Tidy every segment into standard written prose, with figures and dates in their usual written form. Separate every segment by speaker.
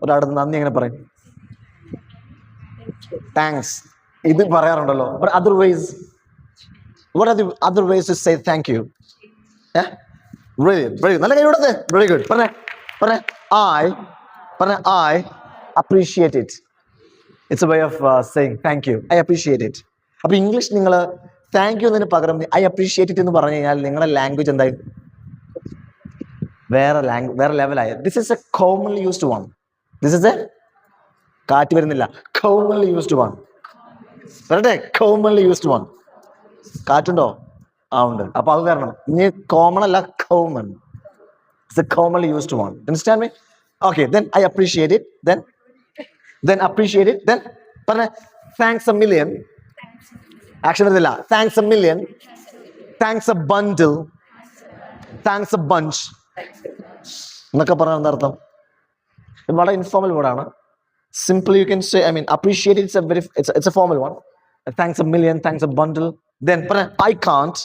Speaker 1: ഒരാളുടെ നന്ദി എങ്ങനെ പറയും? താങ്ക്സ്. ഇത് പറയാറുണ്ടല്ലോ. But otherwise what are the other ways to say thank you? Very good. നല്ല കൈ കൊടുത്തേ. Very good. പറഞ്ഞേ I appreciate it. It's a way of saying thank you. I appreciate it. അപ്പൊ ഇംഗ്ലീഷ് നിങ്ങൾ താങ്ക് യു എന്നതിന് പകരം I appreciate it എന്ന് പറഞ്ഞു കഴിഞ്ഞാൽ നിങ്ങളുടെ ലാംഗ്വേജ് എന്തായി? വേറെ ലെവലായി. This is a commonly used one. This is a കാറ്റ് വരുന്നില്ല. Commonly used one. വരട്ടെ. Commonly used one. കാറ്റുണ്ടോ? ഉണ്ട്. അപ്പൊ അത് വരണം. ഇനി കോമൺ അല്ല, common. It's a commonly used one. Understand me? Okay. Then I appreciate it. Then appreciate it. Then പറഞ്ഞ thanks a million. ആക്ഷൻ വരുന്നില്ല. Thanks a million. Thanks a bundle. Thanks a bunch. എന്നൊക്കെ പറഞ്ഞാൽ എന്താ അർത്ഥം? വളരെ informal വേർഡാണ്. Simply you can say, I mean, appreciate it. It's a formal one. Thanks a million. Thanks a bundle. Then പറഞ്ഞ I can't.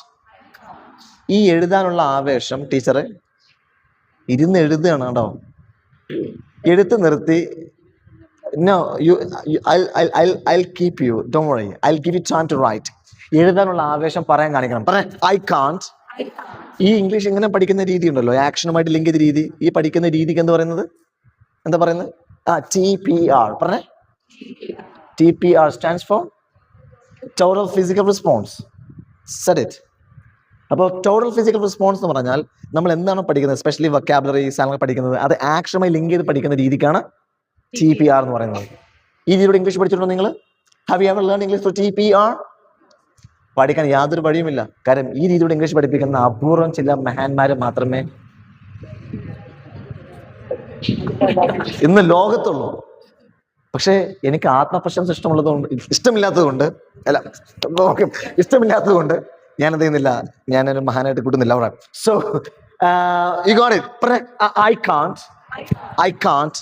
Speaker 1: ഈ എഴുതാനുള്ള ആവേശം ടീച്ചറെ ഇരുന്ന് എഴുതുകയാണ് കേട്ടോ. എഴുത്ത് നിർത്തി. No, I'll keep you. Don't worry. I'll give you time to write. എഴുതാനുള്ള ആവേശം പറയാൻ കാണിക്കണം. I can't. ഈ ഇംഗ്ലീഷ് ഇങ്ങനെ പഠിക്കുന്ന രീതി ഉണ്ടല്ലോ, ആക്ഷനുമായിട്ട് ലിങ്ക് ചെയ്ത രീതി. ഈ പഠിക്കുന്ന രീതിക്ക് എന്താ പറയുന്നത്? TPR. പറഞ്ഞേ. TPR stands for Total Physical Response. Said it. അപ്പോൾ ടോട്ടൽ ഫിസിക്കൽ റെസ്പോൺസ് എന്ന് പറഞ്ഞാൽ നമ്മൾ എന്താണ് പഠിക്കുന്നത്, എസ്പെഷ്യലി വൊക്കാബുലറി സാധനങ്ങൾ പഠിക്കുന്നത്, അത് ആക്ഷനുമായി ലിങ്ക് ചെയ്ത് പഠിക്കുന്ന രീതിക്കാണ് TPR എന്ന് പറയുന്നത്. ഈ രീതിയിലൂടെ ഇംഗ്ലീഷ് പഠിച്ചിട്ടുണ്ടോ നിങ്ങൾ? Have you ever learn English for TPR? പഠിക്കാൻ യാതൊരു വഴിയുമില്ല. കാരണം ഈ രീതിയിലൂടെ ഇംഗ്ലീഷ് പഠിപ്പിക്കുന്ന അപൂർവം ചില മഹാന്മാര് മാത്രമേ ഇന്ന് ലോകത്തുള്ളൂ. പക്ഷേ എനിക്ക് ആത്മപ്രശംസ ഇഷ്ടമില്ലാത്തതുകൊണ്ട് ഞാൻ എന്ത് ചെയ്യുന്നില്ല, ഞാനൊരു മഹാനായിട്ട് കൂട്ടുന്നില്ല. So you got it. I can't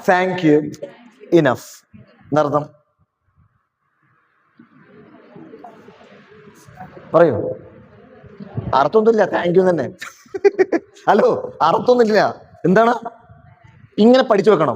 Speaker 1: thank you enough. എന്നർത്ഥം പറയൂ. അർത്ഥമൊന്നുമില്ല. താങ്ക് യു തന്നെ. ഹലോ, അർത്ഥമൊന്നുമില്ല. എന്താണ്? ഇങ്ങനെ പഠിച്ചു വെക്കണം.